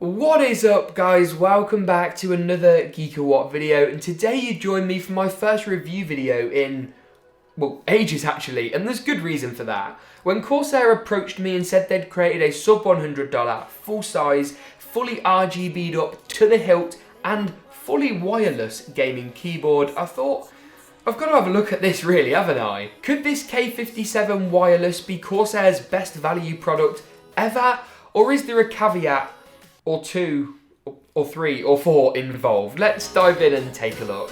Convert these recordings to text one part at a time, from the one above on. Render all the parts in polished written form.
What is up, guys? Welcome back to another GeekaWhat video, and today you join me for my first review video in, well, ages actually, and there's good reason for that. When Corsair approached me and said they'd created a sub $100, full-size, fully RGB'd up to the hilt and fully wireless gaming keyboard, I thought, I've got to have a look at this really, haven't I? Could this K57 wireless be Corsair's best value product ever, or is there a caveat or two, or three, or four involved? Let's dive in and take a look.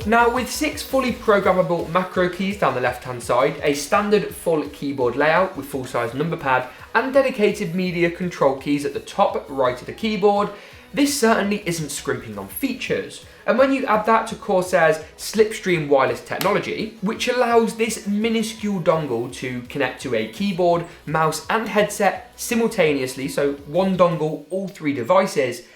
Now, with 6 fully programmable macro keys down the left-hand side, a standard full keyboard layout with full-size number pad, and dedicated media control keys at the top right of the keyboard, this certainly isn't scrimping on features. And when you add that to Corsair's Slipstream wireless technology, which allows this minuscule dongle to connect to a keyboard, mouse and headset simultaneously, so one dongle, all 3 devices,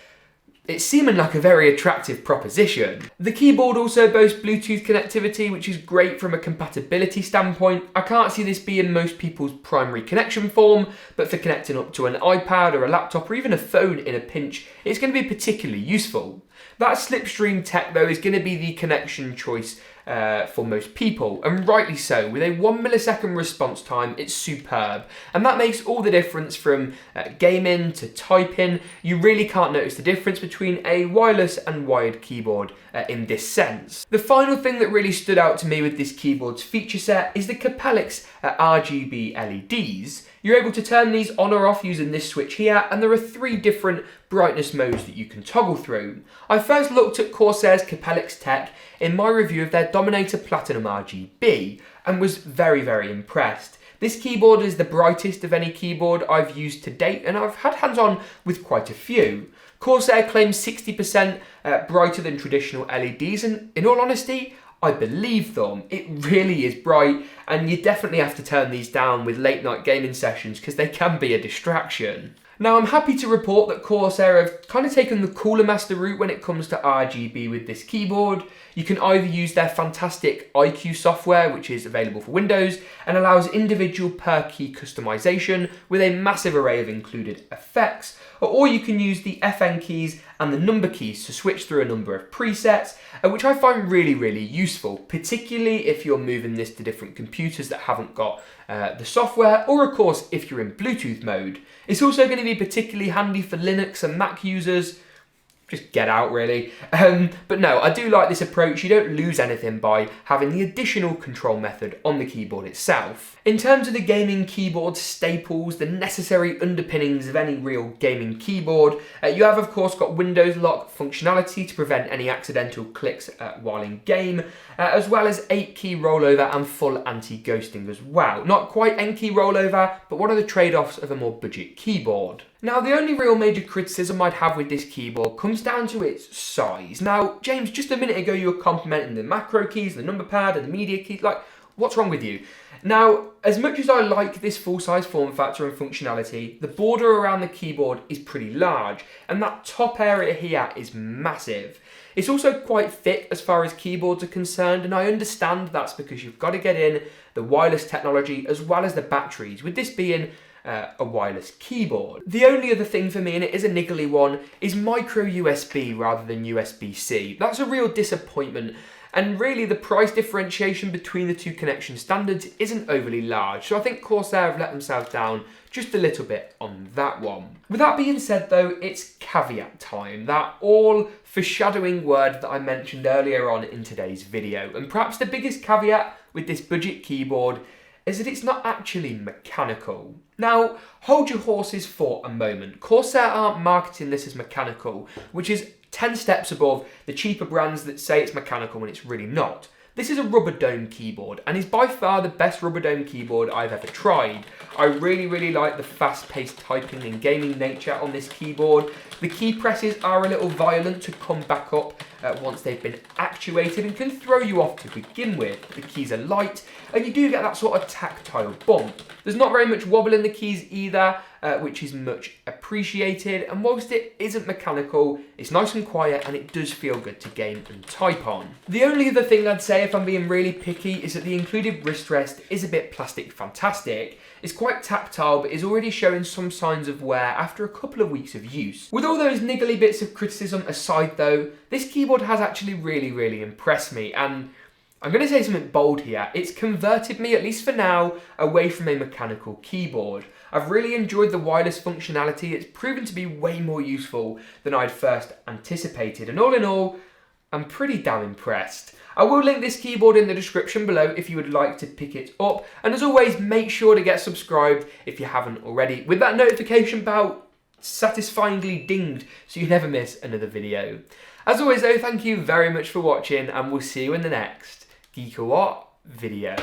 it's seeming like a very attractive proposition. The keyboard also boasts Bluetooth connectivity, which is great from a compatibility standpoint. I can't see this being most people's primary connection form, but for connecting up to an iPad or a laptop or even a phone in a pinch, it's going to be particularly useful. That Slipstream tech though is going to be the connection choice for most people, and rightly so. With a 1 millisecond response time, it's superb, and that makes all the difference from gaming to typing. You really can't notice the difference between a wireless and wired keyboard in this sense. The final thing that really stood out to me with this keyboard's feature set is the capellix RGB LEDs. You're able to turn these on or off using this switch here, and there are 3 different brightness modes that you can toggle through. I first looked at Corsair's capellix tech in my review of their Dominator Platinum RGB and was very, very impressed. This keyboard is the brightest of any keyboard I've used to date, and I've had hands-on with quite a few. Corsair claims 60% brighter than traditional LEDs, and in all honesty, I believe them. It really is bright, and you definitely have to turn these down with late night gaming sessions because they can be a distraction. Now, I'm happy to report that Corsair have kind of taken the Cooler Master route when it comes to RGB with this keyboard. You can either use their fantastic IQ software, which is available for Windows and allows individual per key customization with a massive array of included effects, or you can use the FN keys and the number keys to switch through a number of presets, which I find really, really useful, particularly if you're moving this to different computers that haven't got the software, or of course if you're in Bluetooth mode. It's also going to be particularly handy for Linux and Mac users. Just get out, really. But no, I do like this approach. You don't lose anything by having the additional control method on the keyboard itself. In terms of the gaming keyboard staples, the necessary underpinnings of any real gaming keyboard, you have of course got Windows lock functionality to prevent any accidental clicks while in game, as well as 8-key rollover and full anti-ghosting as well. Not quite N-key rollover, but one of the trade-offs of a more budget keyboard. Now, the only real major criticism I'd have with this keyboard comes down to its size. Now, James, just a minute ago you were complimenting the macro keys, the number pad and the media keys. Like, what's wrong with you? Now, as much as I like this full-size form factor and functionality, the border around the keyboard is pretty large, and that top area here is massive. It's also quite thick as far as keyboards are concerned, and I understand that's because you've got to get in the wireless technology as well as the batteries, with this being a wireless keyboard. The only other thing for me, and it is a niggly one, is micro USB rather than USB-C. That's a real disappointment, and really the price differentiation between the 2 connection standards isn't overly large, so I think Corsair have let themselves down just a little bit on that one. With that being said though, it's caveat time, that all foreshadowing word that I mentioned earlier on in today's video, and perhaps the biggest caveat with this budget keyboard is that it's not actually mechanical. Now, hold your horses for a moment. Corsair aren't marketing this as mechanical, which is 10 steps above the cheaper brands that say it's mechanical when it's really not. This is a rubber dome keyboard, and is by far the best rubber dome keyboard I've ever tried. I really, really like the fast-paced typing and gaming nature on this keyboard. The key presses are a little violent to come back up once they've been actuated and can throw you off to begin with. The keys are light and you do get that sort of tactile bump. There's not very much wobble in the keys either, which is much appreciated, and whilst it isn't mechanical, it's nice and quiet and it does feel good to game and type on. The only other thing I'd say, if I'm being really picky, is that the included wrist rest is a bit plastic fantastic. It's quite tactile but is already showing some signs of wear after a couple of weeks of use. With all those niggly bits of criticism aside though, this keyboard has actually really impressed me, and I'm going to say something bold here. It's converted me, at least for now, away from a mechanical keyboard. I've really enjoyed the wireless functionality. It's proven to be way more useful than I'd first anticipated, and all in all, I'm pretty damn impressed. I will link this keyboard in the description below if you would like to pick it up, and as always, make sure to get subscribed if you haven't already, with that notification bell satisfyingly dinged so you never miss another video. As always though, thank you very much for watching, and we'll see you in the next GeekaWhat video.